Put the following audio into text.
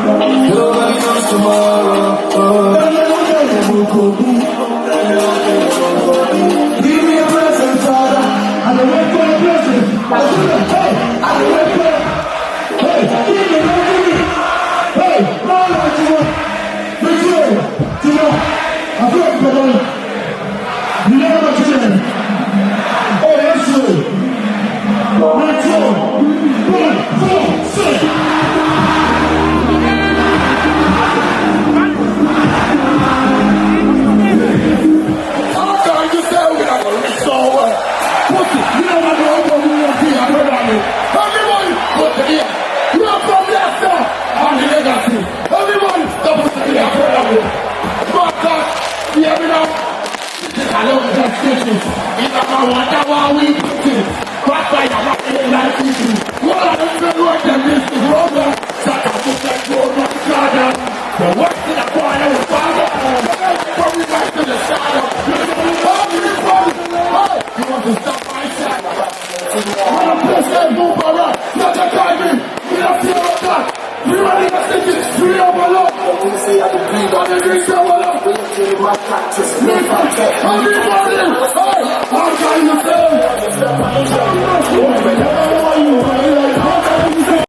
Nobody knows tomorrow. Give me a present, Father. I'm a wait for a present. I'm a wait for a hey, give me. Hey, no, you know. I feel like you know what you're doing. Oh, that's true. Let's go. 1, 4, 6. I love the justice. If I wonder why we put it, but by the way, like this, what I don't know what the list is over. Shut up, put that door on the garden. The worst in the corner was father. But we back to the shadow. You want to stop my shot? I'm going to press that move, brother. Not the timing. We don't feel like that. We want to get this free overload. You say I can breathe on the drink, so what up? My practice, everybody, how can you say?